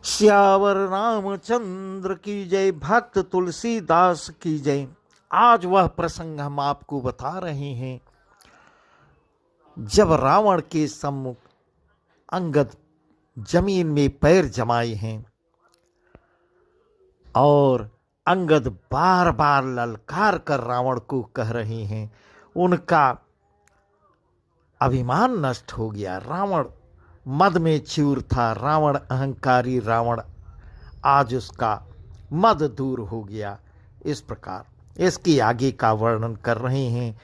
श्यावर रामचंद्र की जय। भक्त तुलसीदास की जय। आज वह प्रसंग हम आपको बता रहे हैं जब रावण के सम्मुख अंगद जमीन में पैर जमाए हैं और अंगद बार बार ललकार कर रावण को कह रहे हैं। उनका अभिमान नष्ट हो गया। रावण मद में चूर था। रावण अहंकारी रावण, आज उसका मद दूर हो गया। इस प्रकार इसके आगे का वर्णन कर रहे हैं।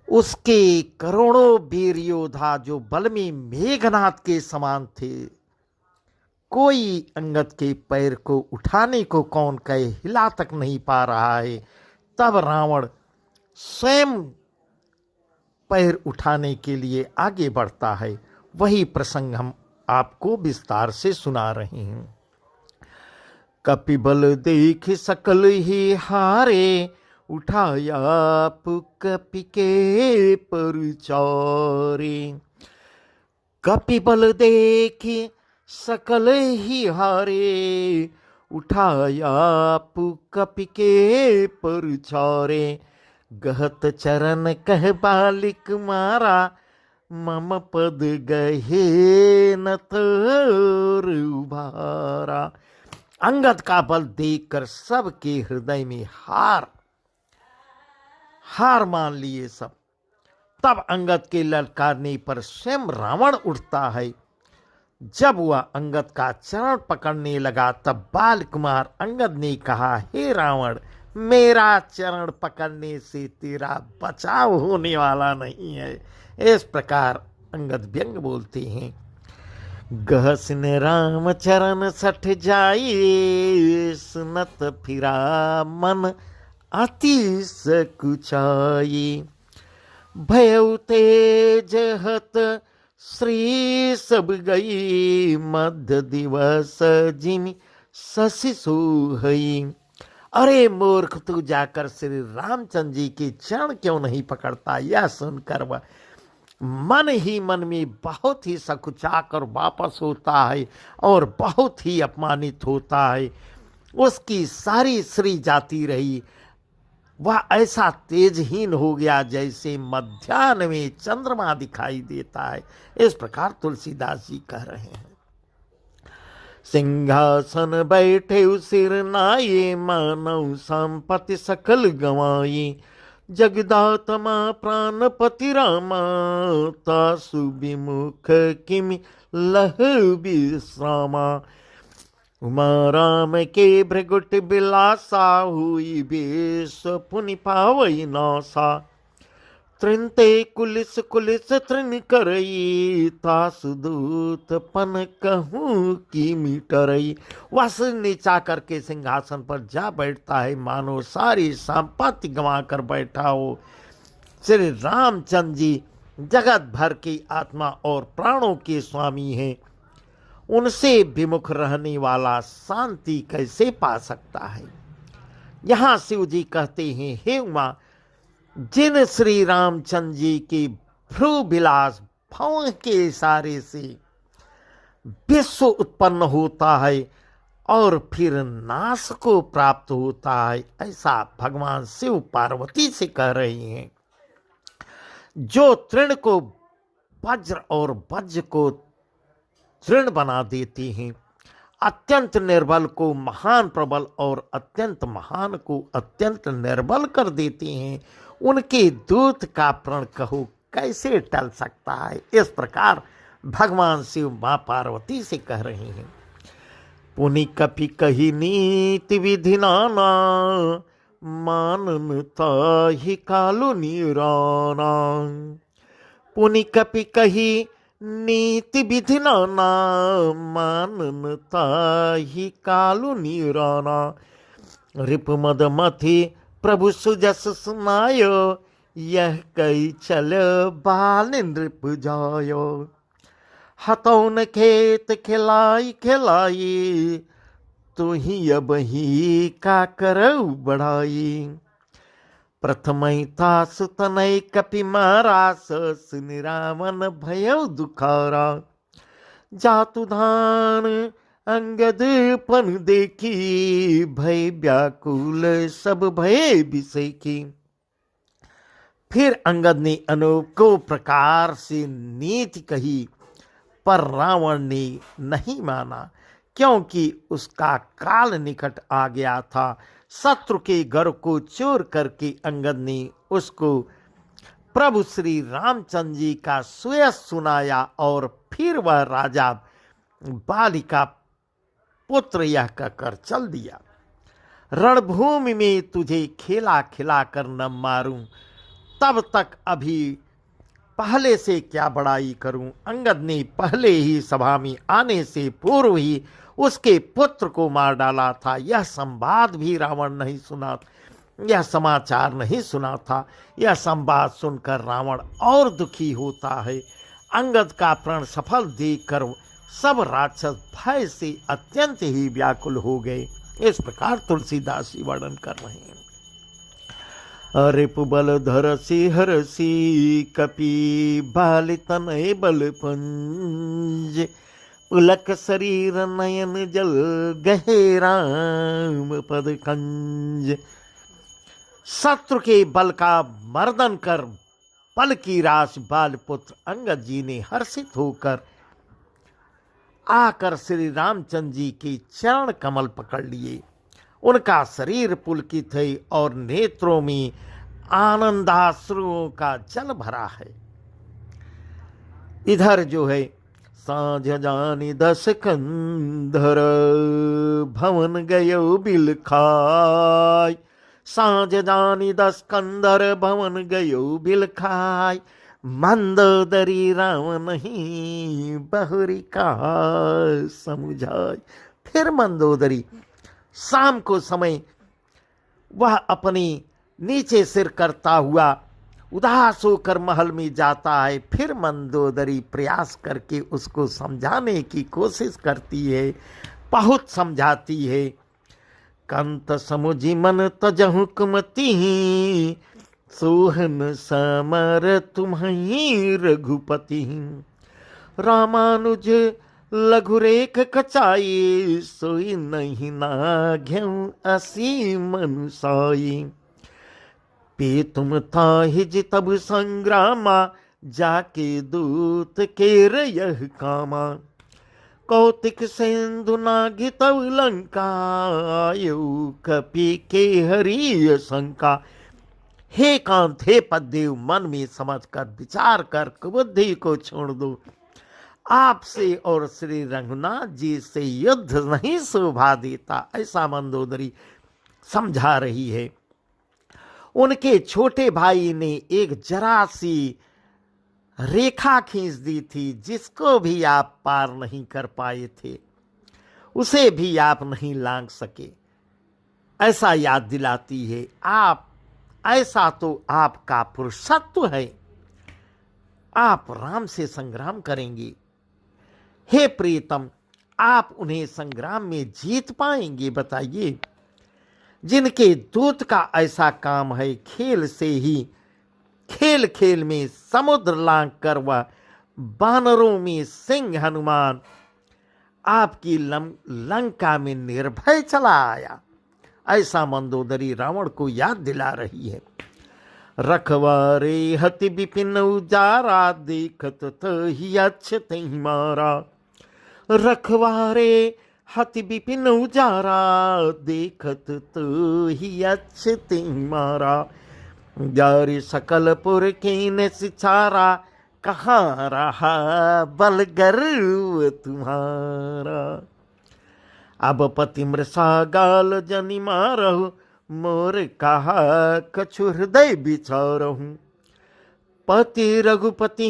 उसके करोड़ों वीर योद्धा जो बल में मेघनाथ के समान थे, कोई अंगद के पैर को उठाने को कौन कहे, हिला तक नहीं पा रहा है। तब रावण स्वयं पैर उठाने के लिए आगे बढ़ता है। वही प्रसंग हम आपको विस्तार से सुना रहे हैं। कपिबल देख सकल ही हारे, उठाया आप कपि के परचारे। कपिबल देख सकल ही हारे, उठाया आप कपि के परचारे। गहत चरण कह बालिक मारा, मम पद गहे न तर उभारा। अंगद का बल देखकर सबके हृदय में हार मान लिए सब। तब अंगद के ललकारने पर स्वयं रावण उठता है। जब वह अंगद का चरण पकड़ने लगा तब बाल कुमार अंगद ने कहा, हे रावण, मेरा चरण पकड़ने से तेरा बचाव होने वाला नहीं है। इस प्रकार अंगद व्यंग बोलते हैं। गहसिन राम चरण सठ जाई, सुनत फिरा मन अति सकुचाई। भयउ तेज हत श्री सब गई, मध्य दिवस जिमि शशि सोहई। अरे मूर्ख, तू जाकर श्री रामचंद्र जी के चरण क्यों नहीं पकड़ता? यह सुनकर वह मन ही मन में बहुत ही सकुचाकर वापस होता है और बहुत ही अपमानित होता है। उसकी सारी श्री जाती रही। वह ऐसा तेजहीन हो गया जैसे मध्याह्न में चंद्रमा दिखाई देता है। इस प्रकार तुलसीदास जी कह रहे हैं। सिंहासन बैठे सिर नाये, मानव संपत्ति सकल गवाई। जगदात्मा प्राणपति रामा, तासु विमुख किमि लह विश्रामा। उमा राम के भृगुट बिलासा, हुई बेश पुनि पावई नासा। त्रिनते कुलिस कुलिस तृण करई, तासु दूत पन कहूँ की मिटरई। वह सिर नीचा करके सिंहासन पर जा बैठता है, मानो सारी संपत्ति गंवा कर बैठा हो। श्री रामचंद्र जी जगत भर की आत्मा और प्राणों के स्वामी हैं। उनसे विमुख रहने वाला शांति कैसे पा सकता है? यहाँ शिव जी कहते हैं, हे उमा, जिन श्री रामचंद्र जी के भ्रू विलास भौं के इशारे से विश्व उत्पन्न होता है और फिर नाश को प्राप्त होता है, ऐसा भगवान शिव पार्वती से कह रहे हैं। जो तृण को वज्र और वज्र को तृण बना देते हैं, अत्यंत निर्बल को महान प्रबल और अत्यंत महान को अत्यंत निर्बल कर देते हैं, उनके दूत का प्रण कहो कैसे टल सकता है? इस प्रकार भगवान शिव मां पार्वती से कह रहे हैं। पुनि कपि कही नीति विधि नाना, मानन ताहि कालु निराना। पुनि कपि कही नीति विधि नाना, मानन ताहि कालु निराना। रिपु मद मथि प्रभु सुजस सुनायो, यह कई चल बाल नृप जायो। हतौन खेत खिलाई खिलाई, तो ही अब ही का करऊ बढ़ाई। प्रथमई तासु तनय कपि मारा, सुनि रावण भयउ दुखारा। जातु धान अंगद पन देखी भय व्याकुल सब भय बिसेकी। फिर अंगद ने अनेकों प्रकार से नीति कही, पर रावण ने नहीं माना, क्योंकि उसका काल निकट आ गया था। शत्रु के घर को चोर करके अंगद ने उसको प्रभु श्री रामचंद्र जी का सुयश सुनाया, और फिर वह राजा बाली का पुत्र यह कहकर चल दिया, रणभूमि में तुझे खेला खिला कर न मारूं, तब तक अभी पहले से क्या बड़ाई करूं। अंगद ने पहले ही सभा में आने से पूर्व ही उसके पुत्र को मार डाला था। यह संवाद भी रावण नहीं सुना, यह समाचार नहीं सुना था। यह संवाद सुनकर रावण और दुखी होता है। अंगद का प्रण सफल देखकर सब राक्षस भय से अत्यंत ही व्याकुल हो गए। इस प्रकार तुलसीदास जी वर्णन कर रहे हैं। रिपुबल धरसी हरसी कपि बाल तनय बल पंज, पुलक शरीर नयन जल गहे राम पद कंज। शत्रु के बल का मर्दन कर बल की राश बाल पुत्र अंगद जी ने हर्षित होकर आकर श्री रामचंद्र जी के चरण कमल पकड़ लिए। उनका शरीर पुलकित है और नेत्रों में आनंदाश्रुओं का जल भरा है। इधर जो है, साँझ जानी 10 कंधर भवन गयो बिल खाय, साँझ जानी 10 कंधर भवन गयो बिल खाय, मंदोदरी रावण नहीं बहुरी का समुझाय। फिर मंदोदरी शाम को समय वह अपनी नीचे सिर करता हुआ उदास होकर महल में जाता है। फिर मंदोदरी प्रयास करके उसको समझाने की कोशिश करती है, बहुत समझाती है। कंत समुझी मन तजहु कुमति, सोहन समर तुम्हीं रघुपति। रामानुज लघुरेख कचाई, सोई नहीं नाघ्यं असी मनुसाई। पे तुम ताहिज तब संग्रामा, जाके दूत केर यह कामा। कौतिक सिंधु नाघि तब लंका, आयु कपि के हरि शंका। हे कांत, हे पद्देव, मन में समझकर विचार कर कुबुद्धि को छोड़ दो। आपसे और श्री रघुनाथ जी से युद्ध नहीं शोभा देता, ऐसा मंदोदरी समझा रही है। उनके छोटे भाई ने एक जरा सी रेखा खींच दी थी, जिसको भी आप पार नहीं कर पाए थे, उसे भी आप नहीं लांघ सके, ऐसा याद दिलाती है। आप ऐसा तो आपका पुरुषत्व है, आप राम से संग्राम करेंगे। हे प्रीतम, आप उन्हें संग्राम में जीत पाएंगे, बताइए। जिनके दूत का ऐसा काम है, खेल से ही खेल खेल में समुद्र लांघ कर वह बानरों में सिंह हनुमान आपकी लंका में निर्भय चला आया, ऐसा मंदोदरी रावण को याद दिला रही है। रखवारे हति विपिन उजारा, देखत तहि अक्षत मारा। रखवारे हति विपिन उजारा, देखत तहि अक्षत मारा। जारी सकल पुर कीन सिचारा, कहाँ रहा बल गर्व तुम्हारा। अब पति मृषा गाल जनि मारहु, मोर कहा कछु हृदय बिचारहु। पति रघुपति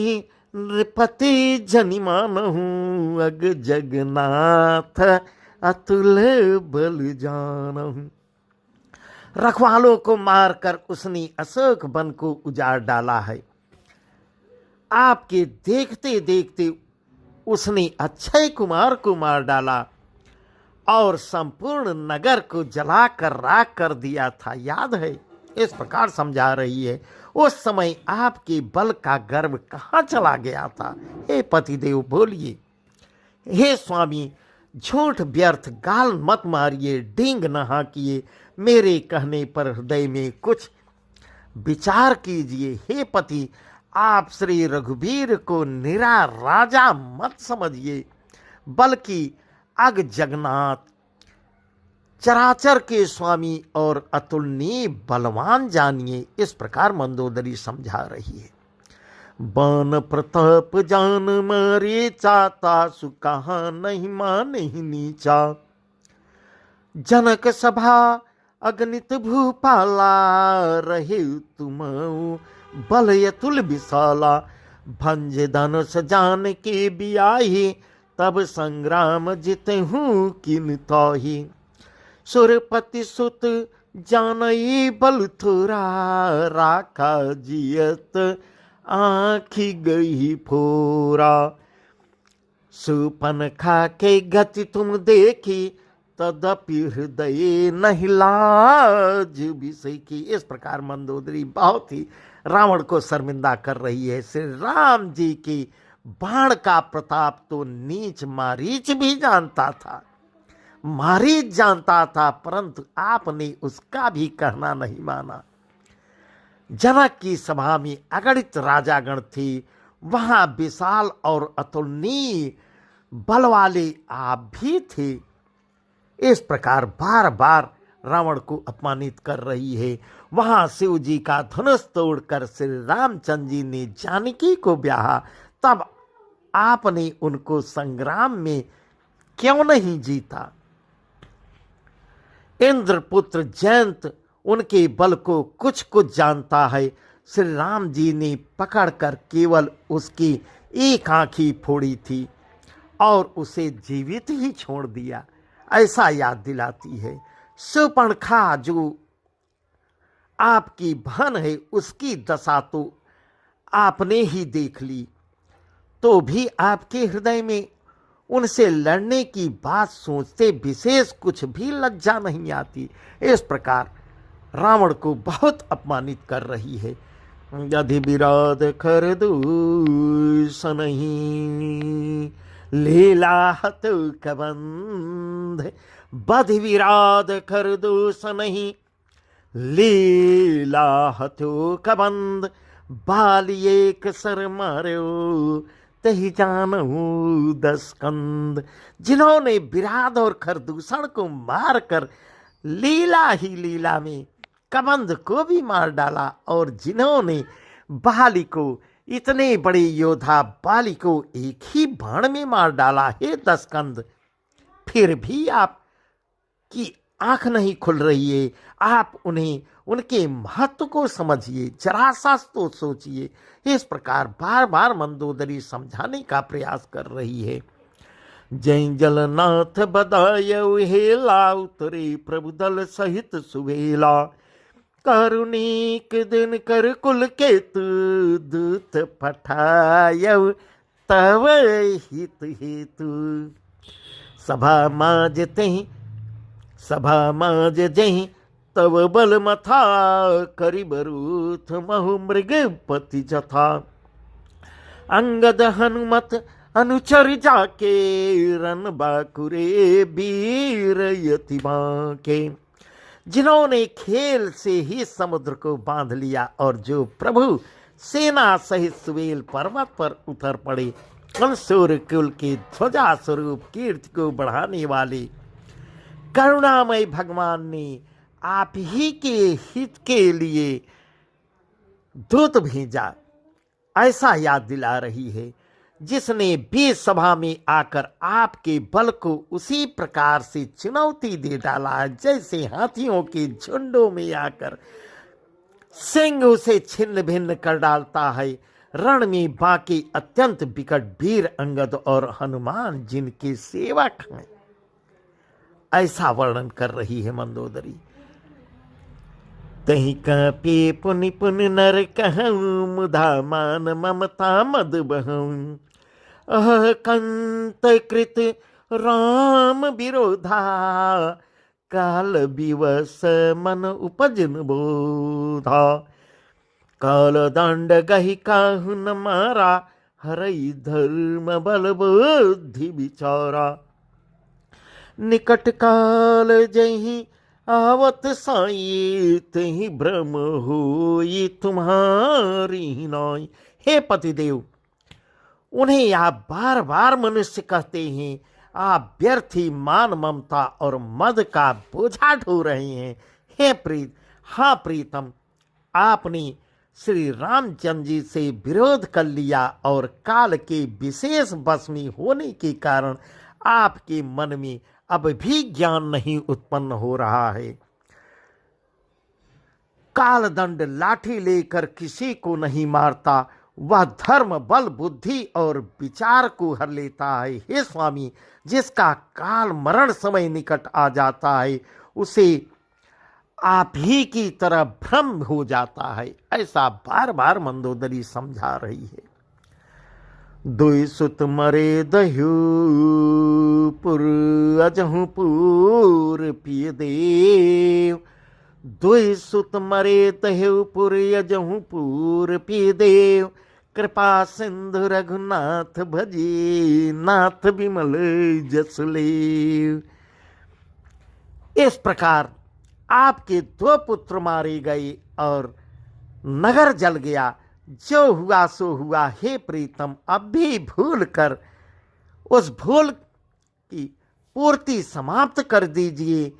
नृपति जनि मानहु, अग जगन्नाथ अतुल बल जानहु। रखवालों को मारकर उसने अशोक वन को उजाड़ डाला है। आपके देखते देखते उसने अक्षय कुमार को मार डाला और संपूर्ण नगर को जलाकर राख कर दिया था, याद है। इस प्रकार समझा रही है। उस समय आपके बल का गर्व कहाँ चला गया था? हे पतिदेव बोलिए। हे स्वामी, झूठ व्यर्थ गाल मत मारिए, डींग न हाकिए, मेरे कहने पर हृदय में कुछ विचार कीजिए। हे पति, आप श्री रघुवीर को निरा राजा मत समझिए, बल्कि अग जगन्नाथ चराचर के स्वामी और अतुलनीय बलवान जानिए। इस प्रकार मंदोदरी समझा रही है। बान प्रताप जान मारे चाता सुकहा नहीं मान नहीं नीचा, जनक सभा अगणित भूपाला, रहे तुम बल यतुल विशाला, भंज धनुष जान के बियाही, तब संग्राम जिते हूँ किन ताही, सुरपति सुत जानई बल थोरा, राखा जियत आँखी गई फोरा, सुपन खा के गति तुम देखी, तदपि हृदय नहीं लाज विषय की। इस प्रकार मंदोदरी बहुत ही रावण को शर्मिंदा कर रही है। श्री राम जी की बाण का प्रताप तो नीच मारीच भी जानता था, मारीच जानता था, परंतु आपने उसका भी कहना नहीं माना। जनक की सभा में अगणित राजागण थे, वहां विशाल और अतुलनीय बल वाले आप भी थे। इस प्रकार बार बार रावण को अपमानित कर रही है। वहां शिव जी का धनुष तोड़कर श्री रामचंद्र जी ने जानकी को ब्याहा, तब आपने उनको संग्राम में क्यों नहीं जीता? इंद्रपुत्र जयंत उनके बल को कुछ कुछ जानता है। श्री राम जी ने पकड़कर केवल उसकी एक आंख ही फोड़ी थी और उसे जीवित ही छोड़ दिया, ऐसा याद दिलाती है। सुपर्णखा जो आपकी बहन है, उसकी दशा तो आपने ही देख ली, तो भी आपके हृदय में उनसे लड़ने की बात सोचते विशेष कुछ भी लज्जा नहीं आती। इस प्रकार रावण को बहुत अपमानित कर रही है। यदि विराध कर दूषणहि, लीला हत कबंध, बधि विराध कर दूषणहि, लीला हतो कबंध, बाल एक सर मार्यो, तही जानू 10 कंद। जिन्होंने विराध और खरदूषण को मारकर लीला ही लीला में कबंध को भी मार डाला, और जिन्होंने बाली को, इतने बड़े योद्धा बाली को एक ही बाण में मार डाला, हे 10 कंद, फिर भी आपकी आंख नहीं खुल रही है। आप उन्हें, उनके महत्व को समझिए, जरा सा तो सोचिए। इस प्रकार बार बार मंदोदरी समझाने का प्रयास कर रही है। जय जलनाथ बदायउ हेला, उतरे प्रभु दल सहित सुवेला, करुणिक दिन कर कुल केतु, दूत पठायउ तव हित हेतु, सभा माज जहि तव बल मथा, करिबरूथ महु मृगपति जथा, अंगद हनुमत अनुचर जाके, रन बाकुरे वीर यति बाके। जिन्होंने खेल से ही समुद्र को बांध लिया, और जो प्रभु सेना सहित सुवेल पर्वत पर उतर पड़े, सूर्य कुल के ध्वजा स्वरूप कीर्ति को बढ़ाने वाले करुणामय भगवान ने आप ही के हित के लिए दूत भेजा, ऐसा याद दिला रही है। जिसने बीच सभा में आकर आपके बल को उसी प्रकार से चुनौती दे डाला है, जैसे हाथियों के झुंडों में आकर सिंह उसे छिन्न भिन्न कर डालता है। रण में बाकी अत्यंत विकट वीर अंगद और हनुमान जिनके सेवक हैं, ऐसा वर्णन कर रही है मंदोदरी। तही कापे पुनि पुनि नर कहूँ, मुधा मान ममता मद बहूँ, कंत कृत राम विरोधा, काल विवश मन उपजन बोधा, काल दंड गहि काहु न मारा, हरई धर्म बल बुद्धि विचारा, निकट काल जही आवत साई, तही भ्रम होई तुम्हारी नाई। हे पतिदेव, उन्हें आप बार बार मनुष्य कहते हैं, आप व्यर्थी मान ममता और मद का बोझा ढो रहे हैं। हे प्रीतम, आपने श्री रामचंद्र जी से विरोध कर लिया और काल के विशेष वश में होने के कारण आपके मन में अब भी ज्ञान नहीं उत्पन्न हो रहा है। कालदंड लाठी लेकर किसी को नहीं मारता, वह धर्म, बल, बुद्धि और विचार को हर लेता है। हे स्वामी, जिसका काल मरण समय निकट आ जाता है, उसे आप ही की तरह भ्रम हो जाता है। ऐसा बार बार मंदोदरी समझा रही है। दुई सुत मरे दह्यू पुर अजहू पूर पिय देव। दुई सुत मरे दह्यू पुर अजहू पूर पिय देव। कृपा सिंधु रघुनाथ भजी, नाथ विमल जसलेव। इस प्रकार आपके 2 पुत्र मारे गए और नगर जल गया। जो हुआ सो हुआ। हे प्रीतम, अब भी भूल कर उस भूल की पूर्ति समाप्त कर दीजिए।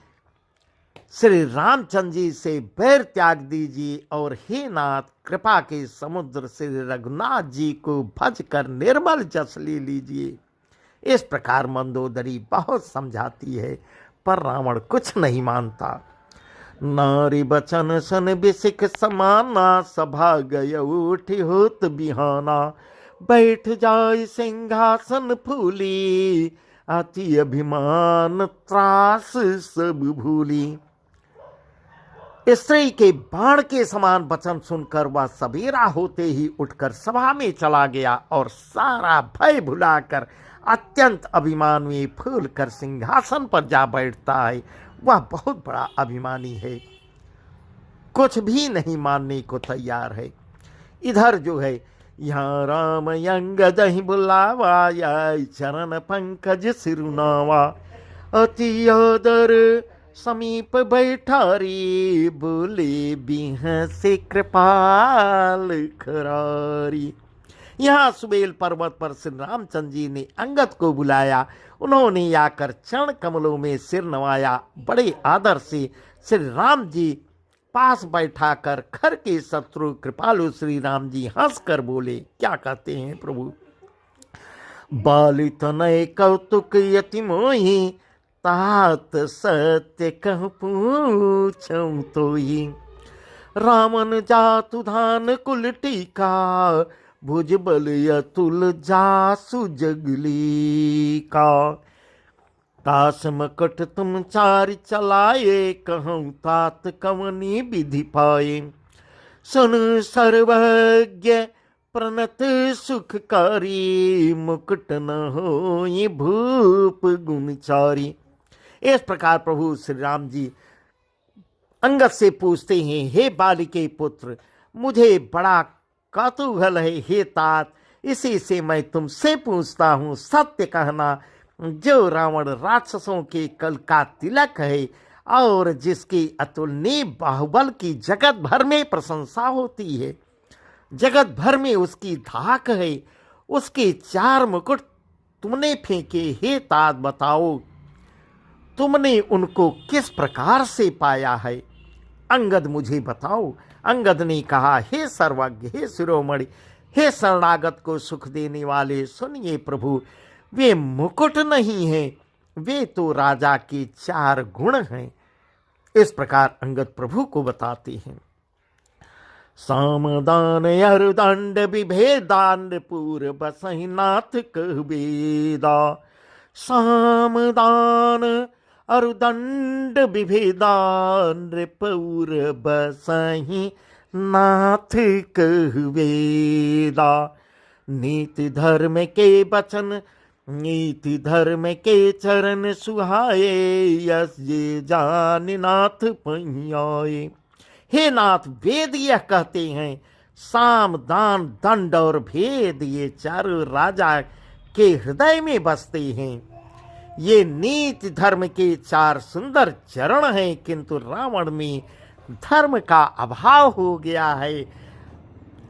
श्री रामचंद्र जी से बैर त्याग दीजिए और हे नाथ, कृपा के समुद्र श्री रघुनाथ जी को भज कर निर्मल जस ले लीजिए। इस प्रकार मंदोदरी बहुत समझाती है, पर रावण कुछ नहीं मानता। नारी बचन सन बिसिक समाना, सभा गय उठी होत बिहाना। बैठ जाय सिंहासन फूली, अति अभिमान त्रास सब भूली। स्त्री के बाण के समान वचन सुनकर वह सवेरा होते ही उठकर सभा में चला गया और सारा भय भुलाकर अत्यंत अभिमान में फूल कर सिंहासन पर जा बैठता है। वह बहुत बड़ा अभिमानी है, कुछ भी नहीं मानने को तैयार है। इधर जो है, यहाँ राम अंगद ही बुलावा, या चरण पंकज सिरुनावा। अति आदर समीप बैठा रे, बोले बिहसे कृपाल खरारी। यहाँ सुबेल पर्वत पर श्री रामचंद्र जी ने अंगद को बुलाया। उन्होंने आकर चरण कमलों में सिर नवाया। बड़े आदर से श्री राम जी पास बैठा कर खर के शत्रु कृपालु श्री राम जी हंसकर बोले। क्या कहते हैं प्रभु? बाली तनय कौतुक यति मोही, तात सत्य कहूँ पूछूं तो ही। रामन जातु धान कुल टीका, भुज बल अतुल जासु जगली का। तास मकट तुम चारि चलाए, कहूँ तात कवनी विधि पाए। सुन सर्वज्ञ प्रणत सुखकारी, मुकुट न होई भूप गुणचारी। इस प्रकार प्रभु श्री राम जी अंगद से पूछते हैं, हे बाली के पुत्र, मुझे बड़ा कौतूहल है। हे तात, इसी से मैं तुमसे पूछता हूँ, सत्य कहना। जो रावण राक्षसों के कल का तिलक है और जिसकी अतुलनीय बाहुबल की जगत भर में प्रशंसा होती है, जगत भर में उसकी धाक है, उसके 4 मुकुट तुमने फेंके। हे तात, बताओ तुमने उनको किस प्रकार से पाया है? अंगद, मुझे बताओ। अंगद ने कहा, हे सर्वज्ञ, हे शिरोमणि, हे शरणागत को सुख देने वाले, सुनिए प्रभु, वे मुकुट नहीं हैं, वे तो राजा के 4 गुण हैं। इस प्रकार अंगद प्रभु को बताते हैं। सामदान अरुदंड विभेदान पूर बसहि नाथ कहबेदा। सामदान अरुदंड विभेदान पूर बसहि नाथ कहबेदा। नीति धर्म के वचन, नीति धर्म के चरण सुहाए, यस ये जान नाथ पहियाए। हे नाथ, वेद यह कहते हैं, साम दान दंड और भेद ये 4 राजा के हृदय में बसते हैं। ये नीति धर्म के 4 सुंदर चरण हैं, किंतु रावण में धर्म का अभाव हो गया है।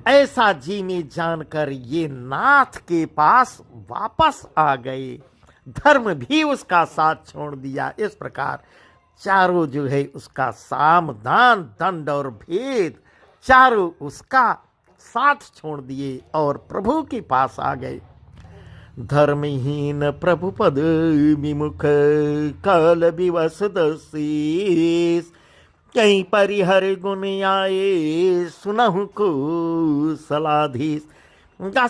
ऐसा जी में जानकर ये नाथ के पास वापस आ गए। धर्म भी उसका साथ छोड़ दिया। इस प्रकार चारों जो है उसका साम दान दंड और भेद चारों उसका साथ छोड़ दिए और प्रभु के पास आ गए। धर्महीन प्रभु पद विमुख काल विवश दशीष, कहीं परिहर गुण आए सुनहु को सलाधीश।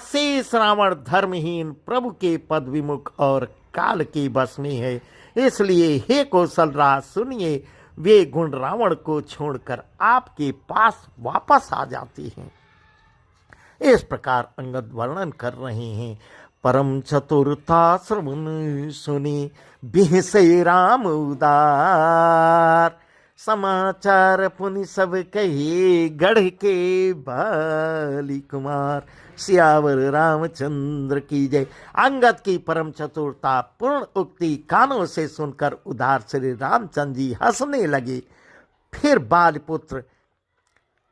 शेष रावण धर्महीन प्रभु के पद विमुख और काल के बस में है, इसलिए हे कौशल राज सुनिए, वे गुण रावण को छोड़कर आपके पास वापस आ जाते हैं। इस प्रकार अंगद वर्णन कर रहे हैं। परम चतुरता श्रवण सुनी बिहसे राम उदार, समाचार पुनि सब कहे गढ़ के बाली कुमार। सियावर रामचंद्र की जय। अंगद की परम चतुरता पूर्ण उक्ति कानों से सुनकर उदार श्री रामचंद्र जी हंसने लगे। फिर बालपुत्र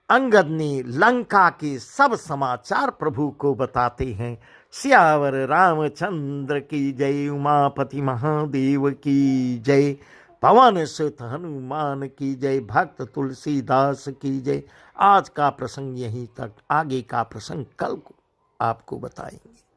अंगद ने लंका के सब समाचार प्रभु को बताते हैं। सियावर रामचंद्र की जय। उमापति महादेव की जय। पवन सुत हनुमान की जय। भक्त तुलसीदास की जय। आज का प्रसंग यहीं तक, आगे का प्रसंग कल को आपको बताएंगे।